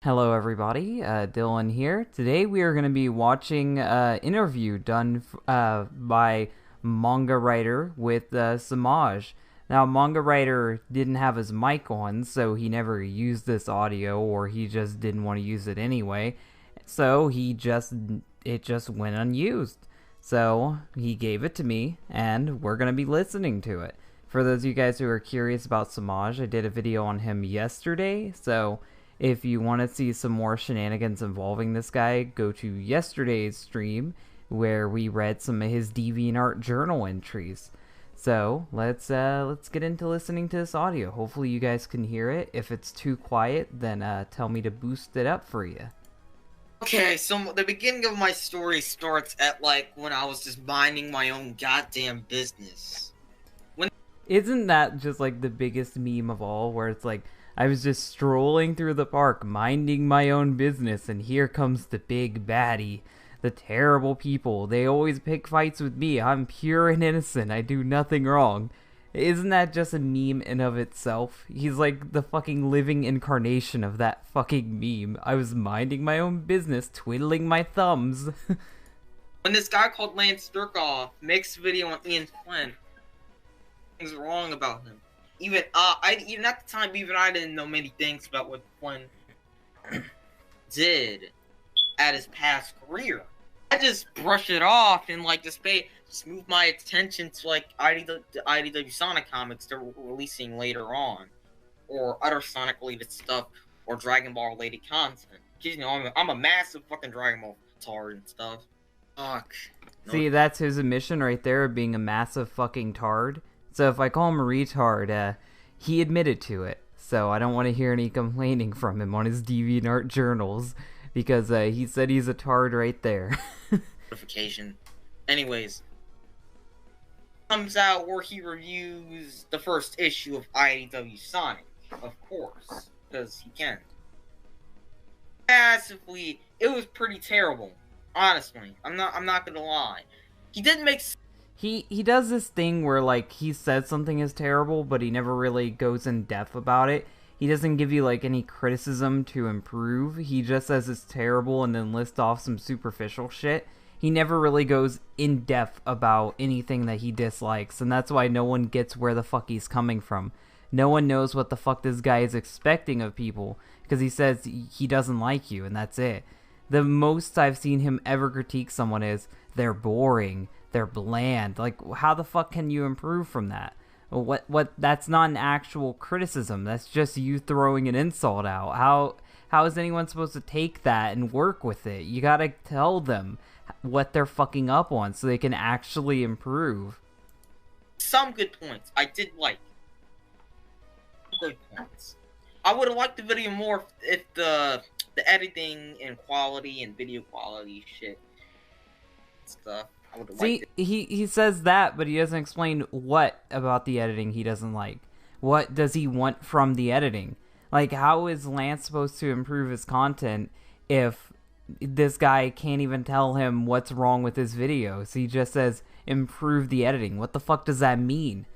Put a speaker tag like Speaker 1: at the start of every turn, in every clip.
Speaker 1: Hello everybody, Dylan here. Today we are going to be watching an interview done by manga writer with Semja. Now, manga writer didn't have his mic on, so he never used this audio, or he just didn't want to use it anyway. So it just went unused. So he gave it to me, and we're going to be listening to it. For those of you guys who are curious about Semja, I did a video on him yesterday, so if you want to see some more shenanigans involving this guy, go to yesterday's stream where we read some of his DeviantArt journal entries. So let's get into listening to this audio. Hopefully you guys can hear it. If it's too quiet, then tell me to boost it up for you.
Speaker 2: Okay, so the beginning of my story starts at like when I was just minding my own goddamn business.
Speaker 1: Isn't that just like the biggest meme of all, where it's like, I was just strolling through the park, minding my own business, and here comes the big baddie. The terrible people. They always pick fights with me. I'm pure and innocent. I do nothing wrong. Isn't that just a meme in of itself? He's like the fucking living incarnation of that fucking meme. I was minding my own business, twiddling my thumbs.
Speaker 2: When this guy called Lance Durkoff makes a video on Ian Flynn, things wrong about him. Even at the time, even I didn't know many things about what Flynn did at his past career. I just brushed it off and like just move my attention to like the IDW Sonic comics they're releasing later on, or other Sonic related stuff, or Dragon Ball related content. You know, I'm a massive fucking Dragon Ball tard and stuff. Fuck.
Speaker 1: See, that's his admission right there of being a massive fucking tard. So if I call him a retard, he admitted to it. So I don't want to hear any complaining from him on his DeviantArt journals, because he said he's a tard right there.
Speaker 2: Notification. Anyways, comes out where he reviews the first issue of IDW Sonic, of course, because he can. Massively, it was pretty terrible. Honestly, I'm not gonna lie. He didn't make.
Speaker 1: He does this thing where, like, he says something is terrible, but he never really goes in depth about it. He doesn't give you, like, any criticism to improve. He just says it's terrible and then lists off some superficial shit. He never really goes in depth about anything that he dislikes, and that's why no one gets where the fuck he's coming from. No one knows what the fuck this guy is expecting of people, because he says he doesn't like you, and that's it. The most I've seen him ever critique someone is, they're boring, they're bland. Like, how the fuck can you improve from that? What? That's not an actual criticism. That's just you throwing an insult out. How is anyone supposed to take that and work with it? You gotta tell them what they're fucking up on so they can actually improve.
Speaker 2: Some good points. I did like. Good points. I would have liked the video more if the editing and quality and video quality shit stuff.
Speaker 1: See, he says that, but he doesn't explain what about the editing he doesn't like. What does he want from the editing? Like, how is Lance supposed to improve his content if this guy can't even tell him what's wrong with his videos? He just says, improve the editing. What the fuck does that mean?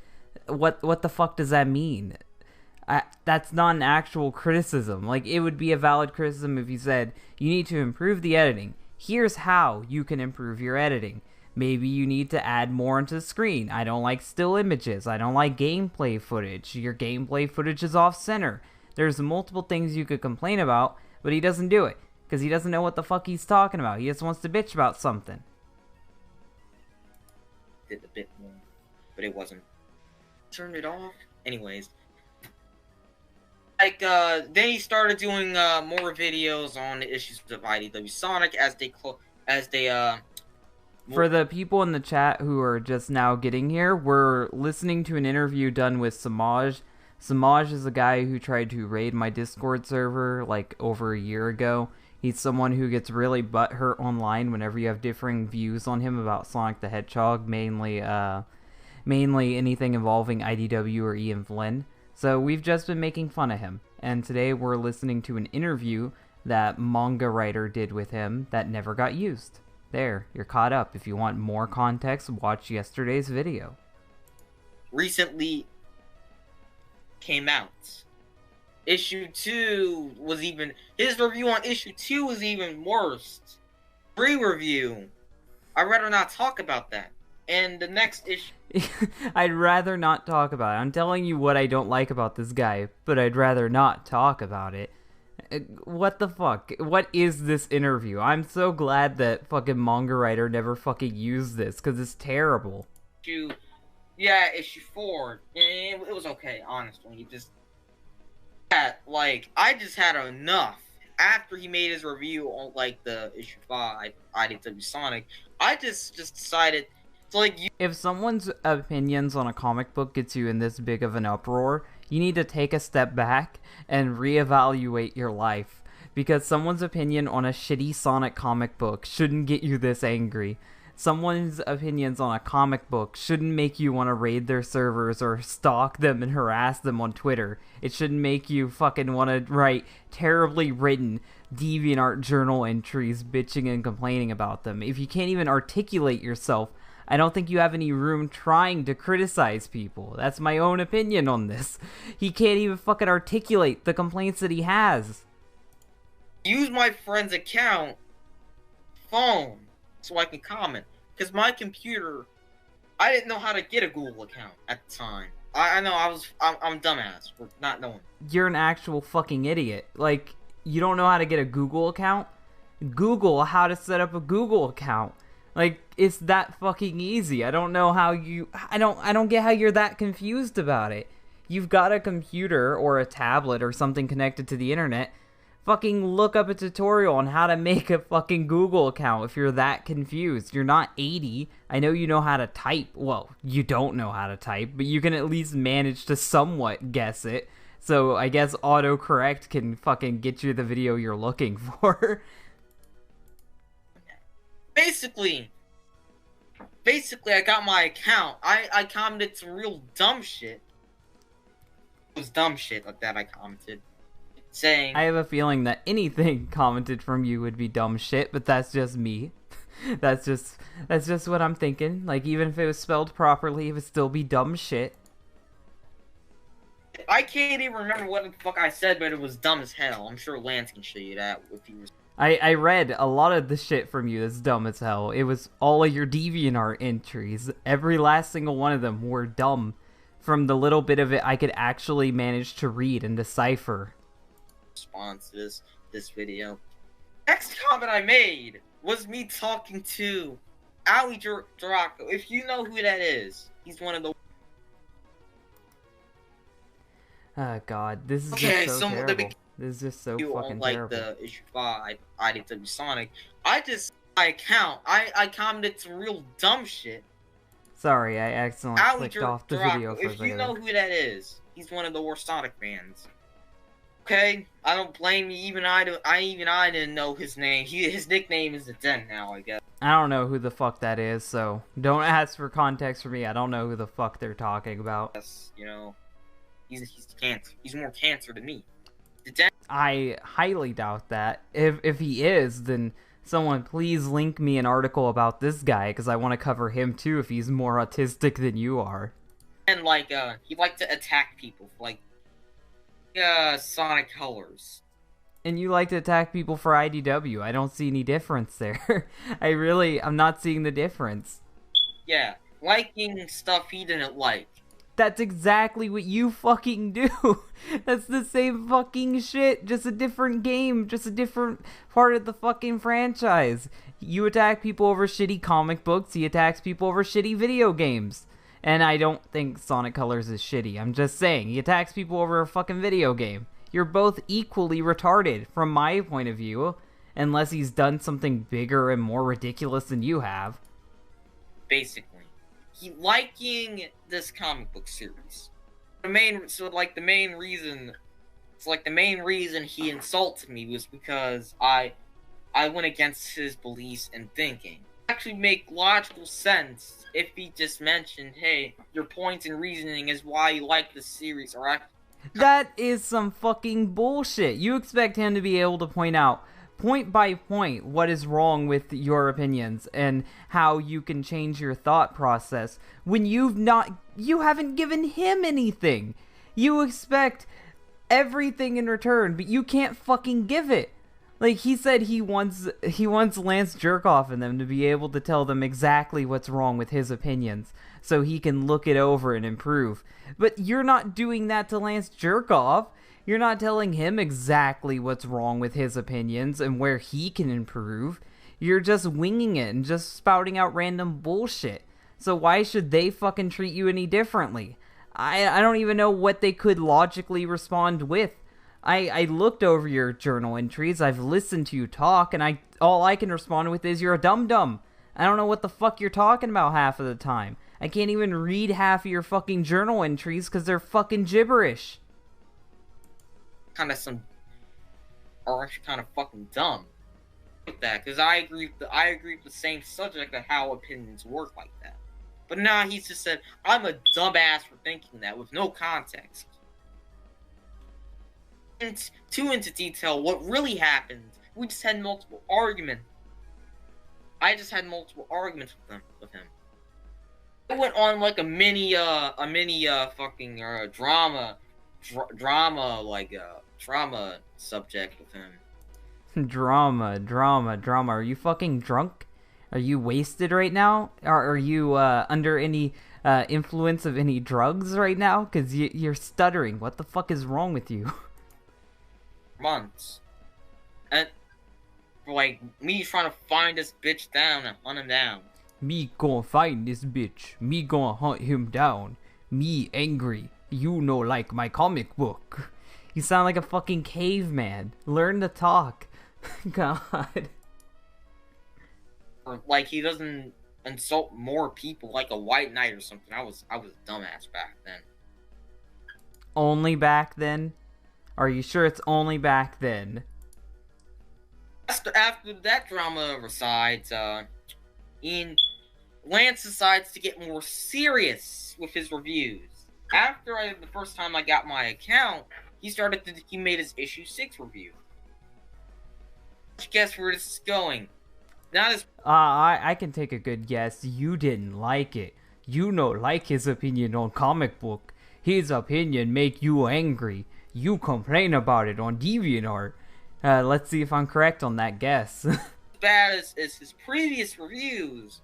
Speaker 1: What the fuck does that mean? That's not an actual criticism. Like, it would be a valid criticism if you said, you need to improve the editing. Here's how you can improve your editing. Maybe you need to add more into the screen. I don't like still images. I don't like gameplay footage. Your gameplay footage is off center. There's multiple things you could complain about, but he doesn't do it because he doesn't know what the fuck he's talking about. He just wants to bitch about something.
Speaker 2: Did a bit more, but it wasn't. Turned it off. Anyways, like then he started doing more videos on the issues of IDW Sonic as they
Speaker 1: For the people in the chat who are just now getting here, we're listening to an interview done with Semja. Semja is a guy who tried to raid my Discord server like over a year ago. He's someone who gets really butthurt online whenever you have differing views on him about Sonic the Hedgehog, mainly anything involving IDW or Ian Flynn. So we've just been making fun of him, and today we're listening to an interview that manga writer did with him that never got used. There, you're caught up. If you want more context, watch yesterday's video.
Speaker 2: Recently came out. issue 2 was even... His review on issue 2 was even worse. Re-review. I'd rather not talk about that. And the next issue...
Speaker 1: I'd rather not talk about it. I'm telling you what I don't like about this guy, but I'd rather not talk about it. What the fuck? What is this interview? I'm so glad that fucking manga writer never fucking used this, because it's terrible.
Speaker 2: Issue 4. It was okay, honestly. I just had enough. After he made his review on, like, the issue 5, IDW Sonic, I just decided...
Speaker 1: If someone's opinions on a comic book gets you in this big of an uproar, you need to take a step back and reevaluate your life. Because someone's opinion on a shitty Sonic comic book shouldn't get you this angry. Someone's opinions on a comic book shouldn't make you want to raid their servers or stalk them and harass them on Twitter. It shouldn't make you fucking want to write terribly written DeviantArt journal entries bitching and complaining about them. If you can't even articulate yourself, I don't think you have any room trying to criticize people. That's my own opinion on this. He can't even fucking articulate the complaints that he has.
Speaker 2: Use my friend's account phone so I can comment. Because my computer, I didn't know how to get a Google account at the time. I know I'm dumbass for not knowing.
Speaker 1: You're an actual fucking idiot. Like, you don't know how to get a Google account? Google how to set up a Google account. Like, it's that fucking easy. I don't know how you... I don't get how you're that confused about it. You've got a computer or a tablet or something connected to the internet. Fucking look up a tutorial on how to make a fucking Google account if you're that confused. You're not 80. I know you know how to type. Well, you don't know how to type, but you can at least manage to somewhat guess it. So I guess autocorrect can fucking get you the video you're looking for.
Speaker 2: Basically, I got my account. I commented some real dumb shit. It was dumb shit like that I commented. Saying...
Speaker 1: I have a feeling that anything commented from you would be dumb shit, but that's just me. That's just what I'm thinking. Like, even if it was spelled properly, it would still be dumb shit.
Speaker 2: I can't even remember what the fuck I said, but it was dumb as hell. I'm sure Lance can show you that if he was...
Speaker 1: I read a lot of the shit from you that's dumb as hell. It was all of your DeviantArt entries. Every last single one of them were dumb. From the little bit of it I could actually manage to read and decipher.
Speaker 2: Response to this video. Next comment I made was me talking to Ali Draco. If you know who that is, he's one of the...
Speaker 1: Oh god, this is
Speaker 2: okay,
Speaker 1: just so terrible. This is just so fucking terrible.
Speaker 2: The issue 5, IDW Sonic. My account. I commented some real dumb shit.
Speaker 1: Sorry, I accidentally clicked off the video for a second.
Speaker 2: If you know who that is, he's one of the worst Sonic fans. Okay, I don't blame you. Even I didn't know his name. His nickname is the Den now, I guess.
Speaker 1: I don't know who the fuck that is, so don't ask for context for me. I don't know who the fuck they're talking about.
Speaker 2: Yes, you know, he's cancer. He's more cancer than me.
Speaker 1: I highly doubt that. If he is, then someone please link me an article about this guy, because I want to cover him too if he's more autistic than you are.
Speaker 2: And he liked to attack people, like Sonic colors.
Speaker 1: And you like to attack people for IDW. I don't see any difference there. I'm not seeing the difference.
Speaker 2: Yeah, liking stuff he didn't like.
Speaker 1: That's exactly what you fucking do. That's the same fucking shit, just a different game, just a different part of the fucking franchise. You attack people over shitty comic books, he attacks people over shitty video games. And I don't think Sonic Colors is shitty, I'm just saying, he attacks people over a fucking video game. You're both equally retarded, from my point of view, unless he's done something bigger and more ridiculous than you have.
Speaker 2: Basically. He liking this comic book series. The main reason he insulted me was because I went against his beliefs and thinking. It actually make logical sense if he just mentioned, hey, your points and reasoning is why you like the series, alright?
Speaker 1: That is some fucking bullshit. You expect him to be able to point out point by point what is wrong with your opinions and how you can change your thought process when you haven't given him anything. You expect everything in return, but you can't fucking give it. Like, he said he wants Lance Jerkoff and them to be able to tell them exactly what's wrong with his opinions, so he can look it over and improve. But you're not doing that to Lance Jerkoff. You're not telling him exactly what's wrong with his opinions and where he can improve. You're just winging it and just spouting out random bullshit. So why should they fucking treat you any differently? I don't even know what they could logically respond with. I looked over your journal entries, I've listened to you talk, and all I can respond with is you're a dum-dum. I don't know what the fuck you're talking about half of the time. I can't even read half of your fucking journal entries because they're fucking gibberish.
Speaker 2: Kind of fucking dumb with that, because I agree with the same subject of how opinions work like that. But now he's just said, I'm a dumbass for thinking that with no context. Too into detail what really happened. We just had multiple arguments. I just had multiple arguments with him. It went on like a mini fucking drama subject with him.
Speaker 1: Drama. Are you fucking drunk? Are you wasted right now? Are you under any influence of any drugs right now? Because you're stuttering. What the fuck is wrong with you?
Speaker 2: Months. And like me trying to find this bitch down and hunt him down.
Speaker 1: Me gonna find this bitch. Me gonna hunt him down. Me angry. You know, like my comic book. You sound like a fucking caveman. Learn to talk. God.
Speaker 2: Or like he doesn't insult more people like a white knight or something. I was a dumbass back then.
Speaker 1: Only back then? Are you sure it's only back then?
Speaker 2: After that drama resides, Lance decides to get more serious with his reviews. After the first time I got my account, he made his issue 6 review. Guess where this is going? Not as
Speaker 1: I can take a good guess. You didn't like it. You no like his opinion on comic book. His opinion make you angry. You complain about it on DeviantArt. Let's see if I'm correct on that guess.
Speaker 2: bad as his previous reviews.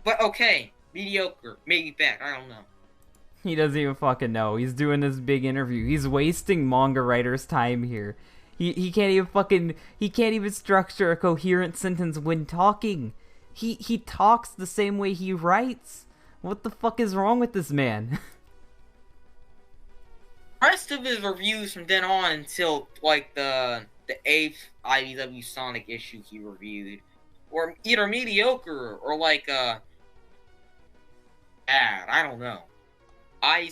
Speaker 2: But okay, mediocre, maybe bad, I don't know.
Speaker 1: He doesn't even fucking know. He's doing this big interview. He's wasting manga writers' time here. He can't even structure a coherent sentence when talking. He talks the same way he writes. What the fuck is wrong with this man?
Speaker 2: Rest of his reviews from then on until like the 8th IDW Sonic issue he reviewed were either mediocre or like bad. I don't know.
Speaker 1: I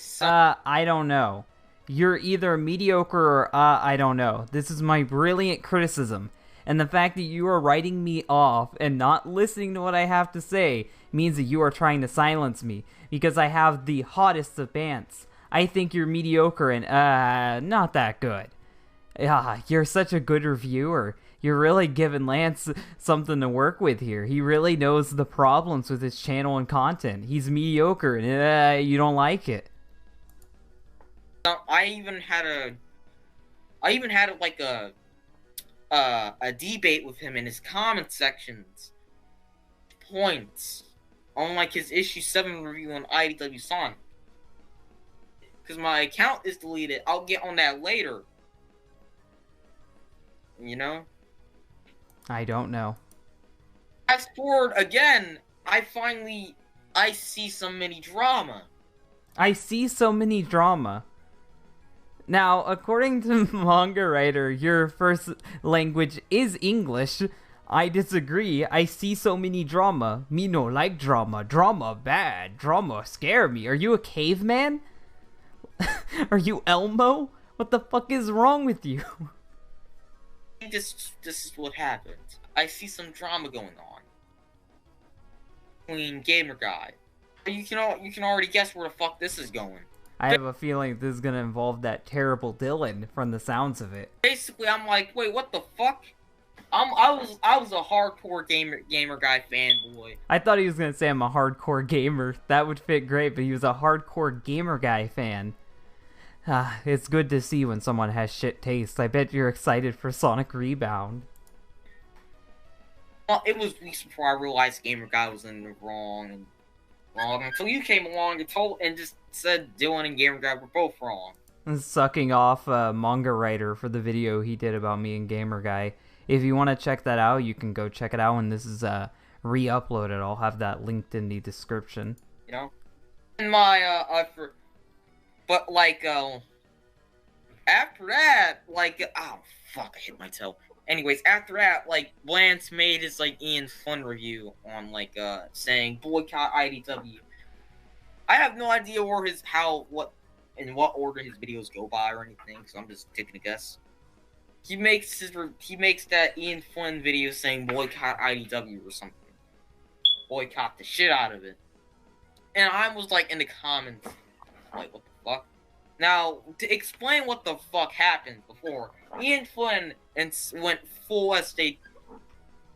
Speaker 1: don't know. You're either mediocre or I don't know. This is my brilliant criticism. And the fact that you are writing me off and not listening to what I have to say means that you are trying to silence me because I have the hottest of pants. I think you're mediocre and not that good. You're such a good reviewer. You're really giving Lance something to work with here. He really knows the problems with his channel and content. He's mediocre and you don't like it.
Speaker 2: I even had like a debate with him in his comment sections. Points on like his issue 7 review on IDW Sonic. Because my account is deleted. I'll get on that later. You know?
Speaker 1: I don't know.
Speaker 2: Fast forward again, I see so many drama.
Speaker 1: I see so many drama. Now, according to Manga Writer, your first language is English. I disagree. I see so many drama. Me no like drama. Drama bad. Drama scare me. Are you a caveman? Are you Elmo? What the fuck is wrong with you?
Speaker 2: This is what happens. I see some drama going on between Gamer Guy. You can already guess where the fuck this is going.
Speaker 1: I have a feeling this is gonna involve that terrible Dylan from the sounds of it.
Speaker 2: Basically, I'm like, wait, what the fuck? I was a hardcore gamer guy fanboy.
Speaker 1: I thought he was gonna say I'm a hardcore gamer. That would fit great, but he was a hardcore gamer guy fan. It's good to see when someone has shit taste. I bet you're excited for Sonic Rebound.
Speaker 2: Well, it was weeks before I realized Gamer Guy was in the wrong until you came along and just said Dylan and Gamer Guy were both wrong.
Speaker 1: Sucking off a manga writer for the video he did about me and Gamer Guy. If you want to check that out, you can go check it out, and this is re-uploaded. I'll have that linked in the description.
Speaker 2: You know, in my but like after that, like oh fuck, I hit my toe. Anyways, after that, like Lance made his like Ian Flynn review on like saying boycott IDW. I have no idea where in what order his videos go by or anything, so I'm just taking a guess. He makes that Ian Flynn video saying boycott IDW or something. Boycott the shit out of it. And I was like in the comments, like, what the fuck? Now, to explain what the fuck happened before, Ian Flynn went full estate.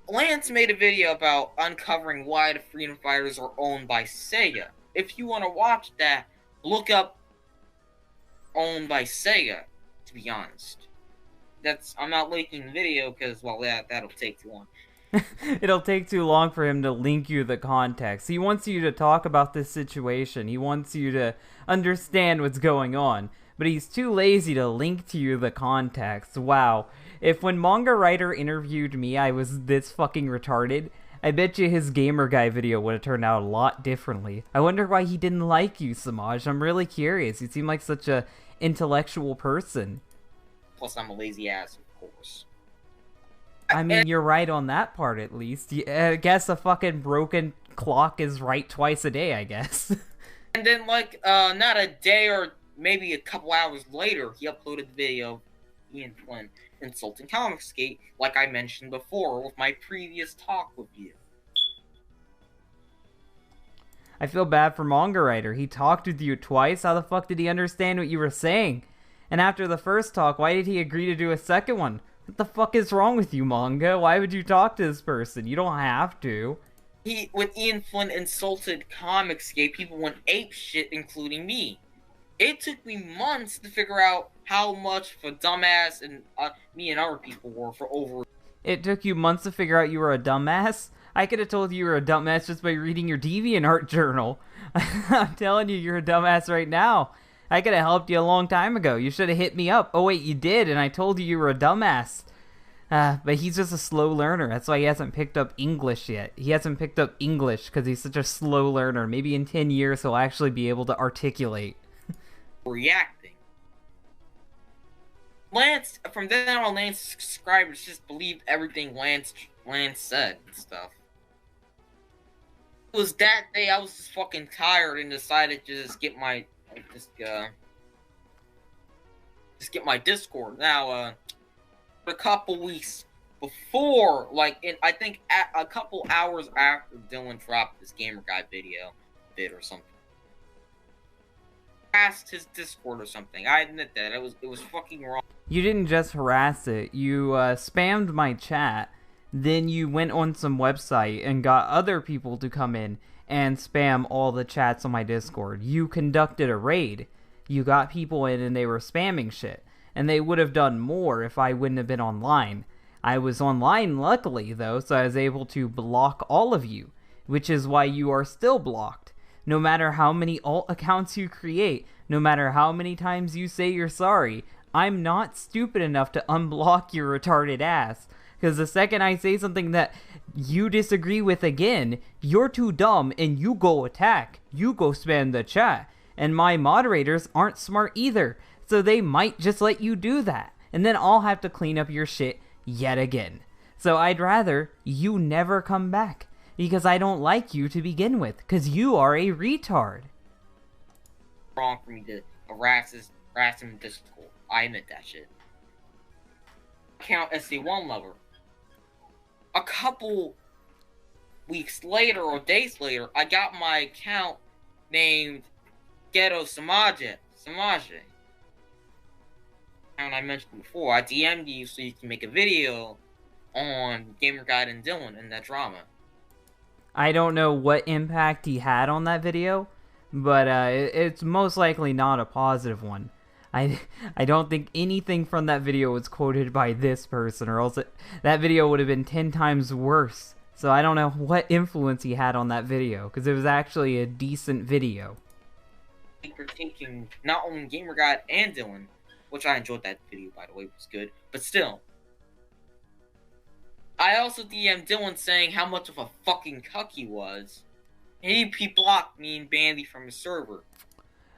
Speaker 2: Lance made a video about uncovering why the Freedom Fighters are owned by Sega. If you want to watch that, look up owned by Sega, to be honest. I'm not linking the video because, well, that'll take too long.
Speaker 1: It'll take too long for him to link you the context. He wants you to talk about this situation. He wants you to understand what's going on. But he's too lazy to link to you the context. Wow. If when Manga Writer interviewed me I was this fucking retarded, I bet you his Gamer Guy video would have turned out a lot differently. I wonder why he didn't like you, Semja. I'm really curious. You seem like such a intellectual person.
Speaker 2: Plus, I'm a lazy ass, of course.
Speaker 1: I mean, you're right on that part, at least. I guess a fucking broken clock is right twice a day, I guess.
Speaker 2: And then, like, not a day or maybe a couple hours later, he uploaded the video of Ian Flynn insulting Comicsgate, like I mentioned before with my previous talk with you.
Speaker 1: I feel bad for Manga Writer. He talked with you twice. How the fuck did he understand what you were saying? And after the first talk, why did he agree to do a second one? What the fuck is wrong with you, Manga? Why would you talk to this person? You don't have to.
Speaker 2: When Ian Flynn insulted Comicsgate, people went apeshit, including me. It took me months to figure out how much of a dumbass and me and other people were for over.
Speaker 1: It took you months to figure out you were a dumbass? I could have told you were a dumbass just by reading your DeviantArt journal. I'm telling you, you're a dumbass right now. I could have helped you a long time ago. You should have hit me up. Oh wait, you did, and I told you were a dumbass. But he's just a slow learner. That's why he hasn't picked up English yet. He hasn't picked up English because he's such a slow learner. Maybe in 10 years he'll actually be able to articulate.
Speaker 2: Reacting. Lance, from then on, Lance's subscribers just believed everything Lance said and stuff. It was that day I was just fucking tired and decided to just get my Discord. Now, a couple weeks before, I think a couple hours after Dylan dropped this Gamer Guy video, or something. Harassed his Discord or something. I admit that it was fucking wrong.
Speaker 1: You didn't just harass it. You spammed my chat. Then you went on some website and got other people to come in and spam all the chats on my Discord. You conducted a raid. You got people in and they were spamming shit. And they would have done more if I wouldn't have been online. I was online, luckily, though, so I was able to block all of you, which is why you are still blocked. No matter how many alt accounts you create, no matter how many times you say you're sorry, I'm not stupid enough to unblock your retarded ass. Because the second I say something that you disagree with again, you're too dumb and you go attack. You go spam the chat. And my moderators aren't smart either. So they might just let you do that. And then I'll have to clean up your shit yet again. So I'd rather you never come back. Because I don't like you to begin with. Because you are a retard.
Speaker 2: Wrong for me to harass him in Discord. I admit that shit. Account SC1 lover. A couple weeks later or days later, I got my account named Ghetto Semja. And I mentioned before, I DM'd you so you can make a video on Gamer Guide and Dylan and that drama.
Speaker 1: I don't know what impact he had on that video, but it's most likely not a positive one. I don't think anything from that video was quoted by this person, or else that video would have been 10 times worse. So I don't know what influence he had on that video, because it was actually a decent video.
Speaker 2: Critiquing not only Gamer God and Dylan, which I enjoyed that video, by the way, it was good, but still. I also DM'd Dylan saying how much of a fucking cuck he was. He blocked me and banned me from his server.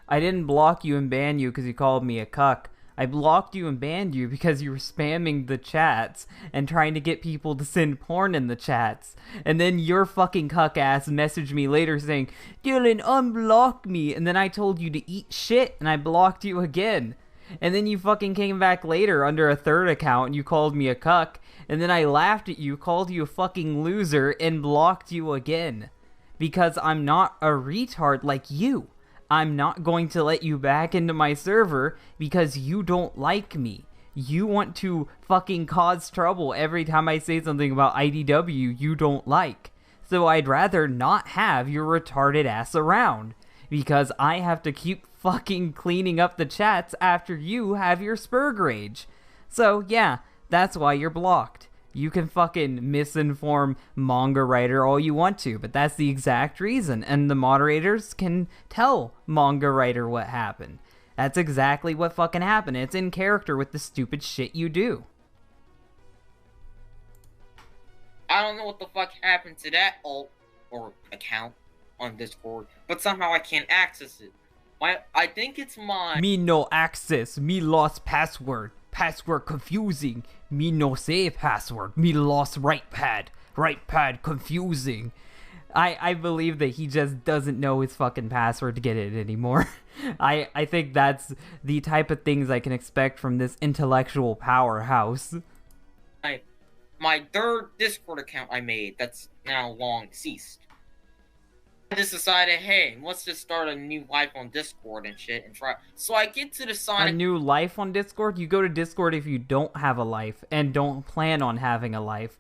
Speaker 1: I didn't block you and ban you because you called me a cuck. I blocked you and banned you because you were spamming the chats and trying to get people to send porn in the chats. And then your fucking cuck ass messaged me later saying, Dylan, unblock me. And then I told you to eat shit and I blocked you again. And then you fucking came back later under a third account and you called me a cuck. And then I laughed at you, called you a fucking loser, and blocked you again. Because I'm not a retard like you. I'm not going to let you back into my server because you don't like me. You want to fucking cause trouble every time I say something about IDW you don't like. So I'd rather not have your retarded ass around. Because I have to keep fucking cleaning up the chats after you have your Spurg rage. So yeah, that's why you're blocked. You can fucking misinform manga writer all you want to, but that's the exact reason, and the moderators can tell manga writer what happened. That's exactly what fucking happened. It's in character with the stupid shit you do.
Speaker 2: I don't know what the fuck happened to that alt or account on Discord, but somehow I can't access it. I think it's mine.
Speaker 1: Me no access. Me lost password. Password confusing. Me no say password. Me lost right pad. Right pad confusing. I believe that he just doesn't know his fucking password to get it anymore. I think that's the type of things I can expect from this intellectual powerhouse.
Speaker 2: My third Discord account I made that's now long deceased. I just decided, hey, let's just start a new life on Discord and shit and try. So I get to the Sonic.
Speaker 1: A new life on Discord? You go to Discord if you don't have a life and don't plan on having a life.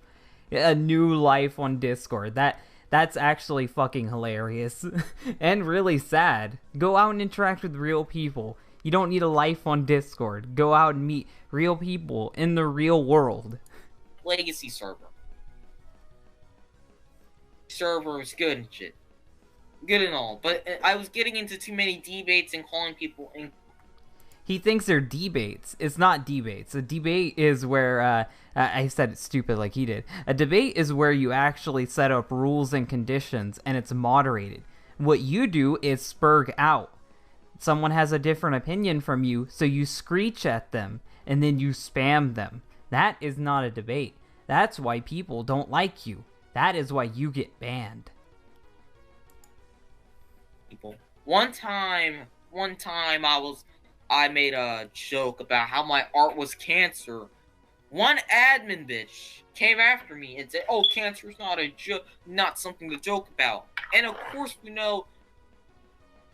Speaker 1: A new life on Discord. That's actually fucking hilarious. And really sad. Go out and interact with real people. You don't need a life on Discord. Go out and meet real people in the real world.
Speaker 2: Legacy server. Server is good and shit. Good and all, but I was getting into too many debates and calling people in.
Speaker 1: He thinks they're debates. It's not debates. A debate is where, I said it stupid like he did. A debate is where you actually set up rules and conditions, and it's moderated. What you do is spurg out. Someone has a different opinion from you, so you screech at them, and then you spam them. That is not a debate. That's why people don't like you. That is why you get banned.
Speaker 2: People. One time I made a joke about how my art was cancer. One admin bitch came after me and said, "Oh, cancer is not a joke, not something to joke about." And of course, we know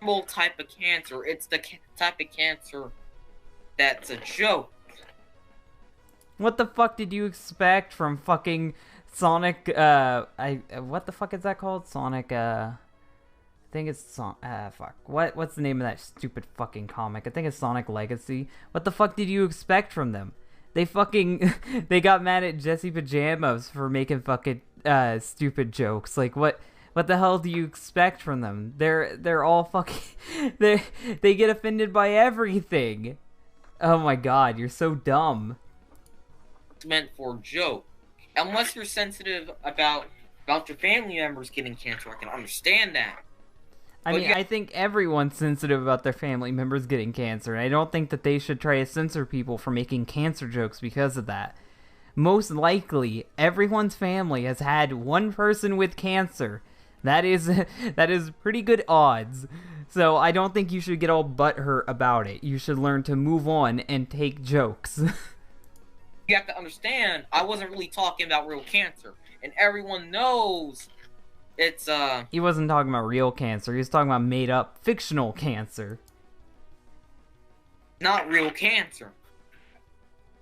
Speaker 2: normal type of cancer. It's the type of cancer that's a joke.
Speaker 1: What the fuck did you expect from fucking Sonic? What the fuck is that called? Sonic. I think it's fuck. What's the name of that stupid fucking comic? I think it's Sonic Legacy. What the fuck did you expect from them? They fucking they got mad at Jesse Pajamas for making fucking stupid jokes. Like what the hell do you expect from them? They're all fucking they get offended by everything. Oh my god, you're so dumb.
Speaker 2: It's meant for a joke. Unless you're sensitive about your family members getting cancer, I can understand that.
Speaker 1: I mean, I think everyone's sensitive about their family members getting cancer, and I don't think that they should try to censor people for making cancer jokes because of that. Most likely, everyone's family has had one person with cancer. That is pretty good odds. So I don't think you should get all butthurt about it. You should learn to move on and take jokes.
Speaker 2: You have to understand, I wasn't really talking about real cancer, and everyone knows it's
Speaker 1: He wasn't talking about real cancer. He was talking about made up fictional cancer.
Speaker 2: Not real cancer.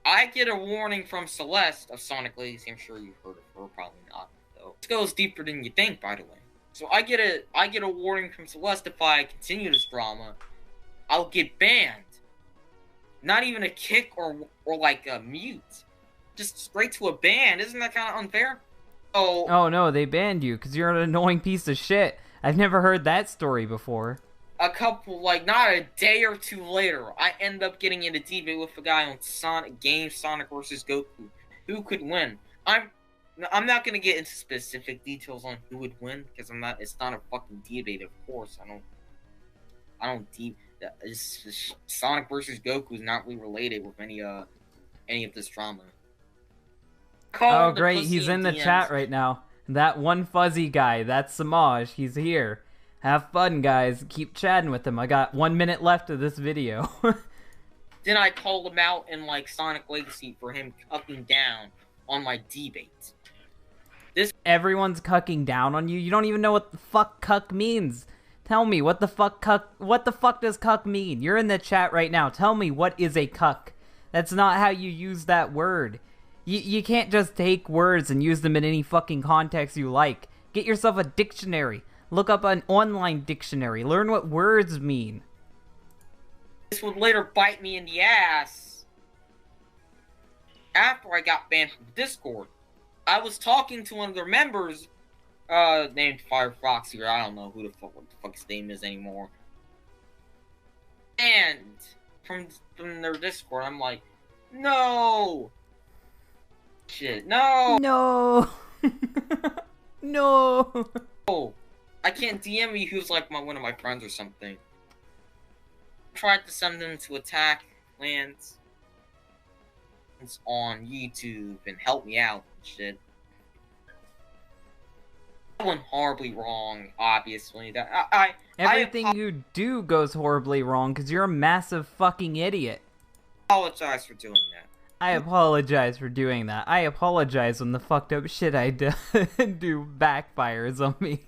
Speaker 2: I get a warning from Celeste of Sonic Legacy. I'm sure you've heard of her, probably not though. This goes deeper than you think, by the way. So I get a warning from Celeste if I continue this drama, I'll get banned. Not even a kick or like a mute. Just straight to a ban. Isn't that kind of unfair?
Speaker 1: Oh no, they banned you because you're an annoying piece of shit. I've never heard that story before.
Speaker 2: A couple, like, not a day or two later, I end up getting in a debate with a guy on Sonic vs. Goku. Who could win? I'm not gonna get into specific details on who would win because it's not a fucking debate. Of course, Sonic versus Goku is not really related with any of this drama.
Speaker 1: Oh great, he's in the chat right now. That one fuzzy guy, that's Semja. He's here. Have fun, guys. Keep chatting with him. I got 1 minute left of this video.
Speaker 2: Then I called him out in, like, Sonic Legacy for him cucking down on my debate.
Speaker 1: Everyone's cucking down on you? You don't even know what the fuck cuck means. Tell me, what the fuck does cuck mean? You're in the chat right now. Tell me, what is a cuck? That's not how you use that word. You can't just take words and use them in any fucking context you like. Get yourself a dictionary. Look up an online dictionary. Learn what words mean.
Speaker 2: This would later bite me in the ass. After I got banned from Discord, I was talking to one of their members, named Firefox, or I don't know what the fuck his name is anymore. And from their Discord, I'm like, no. Shit, no.
Speaker 1: No. No.
Speaker 2: Oh, I can't DM me who's like one of my friends or something. Tried to send them to attack lands on YouTube and help me out and shit. I went horribly wrong, obviously.
Speaker 1: Everything you do goes horribly wrong because you're a massive fucking idiot.
Speaker 2: I apologize for doing that.
Speaker 1: I apologize for doing that. I apologize when the fucked up shit I do backfires on me.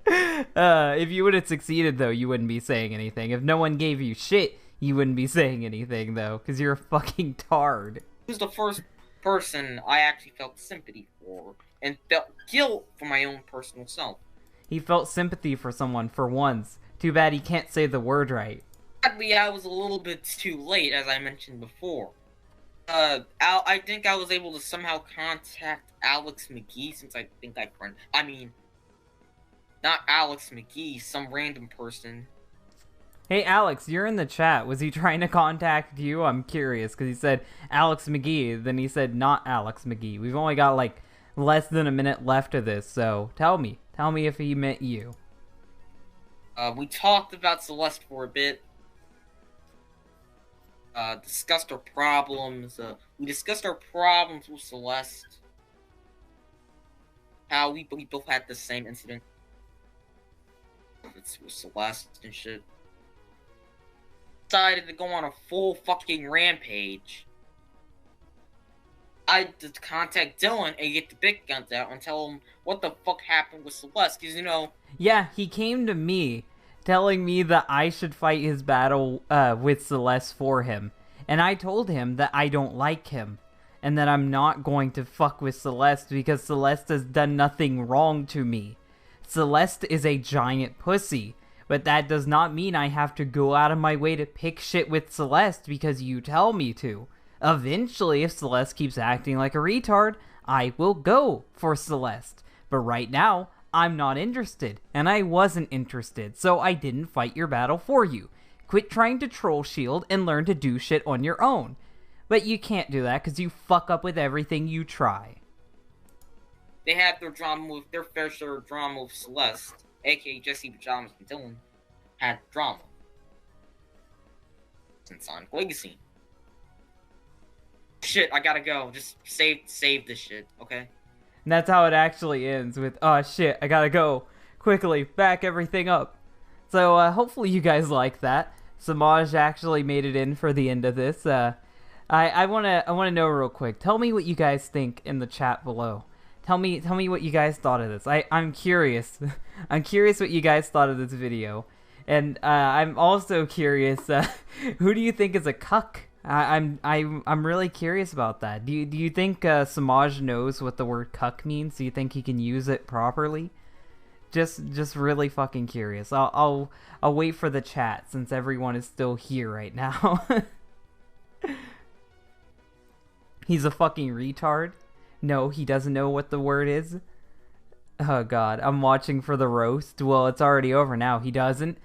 Speaker 1: If you would have succeeded, though, you wouldn't be saying anything. If no one gave you shit, you wouldn't be saying anything, though, because you're a fucking tard.
Speaker 2: He was the first person I actually felt sympathy for, and felt guilt for my own personal self.
Speaker 1: He felt sympathy for someone for once. Too bad he can't say the word right.
Speaker 2: Sadly, I was a little bit too late, as I mentioned before. I think I was able to somehow contact Alex McGee, since I think not Alex McGee, some random person.
Speaker 1: Hey Alex, you're in the chat. Was he trying to contact you? I'm curious, because he said Alex McGee, then he said not Alex McGee. We've only got, like, less than a minute left of this, so tell me if he meant you.
Speaker 2: We talked about Celeste for a bit. Discussed our problems. We discussed our problems with Celeste. How we both had the same incident. It's with Celeste and shit. Decided to go on a full fucking rampage. I had to contact Dylan and get the big guns out and tell him what the fuck happened with Celeste, because, you know...
Speaker 1: Yeah, he came to me, telling me that I should fight his battle with Celeste for him. And I told him that I don't like him. And that I'm not going to fuck with Celeste because Celeste has done nothing wrong to me. Celeste is a giant pussy. But that does not mean I have to go out of my way to pick shit with Celeste because you tell me to. Eventually, if Celeste keeps acting like a retard, I will go for Celeste. But right now, I'm not interested, and I wasn't interested, so I didn't fight your battle for you. Quit trying to troll shield and learn to do shit on your own. But you can't do that because you fuck up with everything you try.
Speaker 2: They had their fair share of drama with Celeste, aka Jesse Pajamas and Dylan, had drama. Since Sonic Legacy. Shit, I gotta go. Just save this shit, okay?
Speaker 1: And that's how it actually ends with, oh shit, I gotta go. Quickly, back everything up. So, hopefully you guys like that. Semja actually made it in for the end of this. I wanna know real quick. Tell me what you guys think in the chat below. Tell me what you guys thought of this. I'm curious. I'm curious what you guys thought of this video. And, I'm also curious, who do you think is a cuck? I'm really curious about that. Do you think Semja knows what the word cuck means? Do you think he can use it properly? Just really fucking curious. I'll wait for the chat since everyone is still here right now. He's a fucking retard. No, he doesn't know what the word is. Oh god, I'm watching for the roast. Well, it's already over now. He doesn't.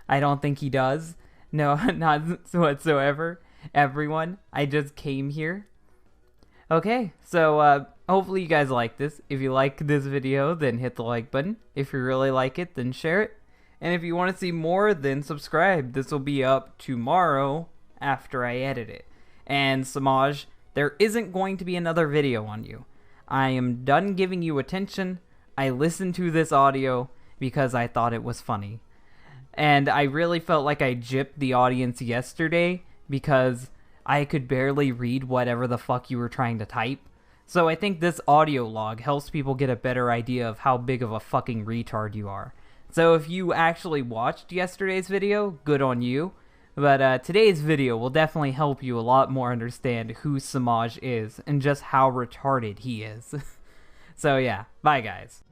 Speaker 1: I don't think he does. No, not whatsoever. Everyone, I just came here. Okay, so hopefully you guys like this. If you like this video, then hit the like button. If you really like it, then share it. And if you want to see more, then subscribe. This will be up tomorrow after I edit it. And Semja, there isn't going to be another video on you. I am done giving you attention. I listened to this audio because I thought it was funny. And I really felt like I gypped the audience yesterday because I could barely read whatever the fuck you were trying to type. So I think this audio log helps people get a better idea of how big of a fucking retard you are. So if you actually watched yesterday's video, good on you. But today's video will definitely help you a lot more understand who Semja is and just how retarded he is. So yeah, bye guys.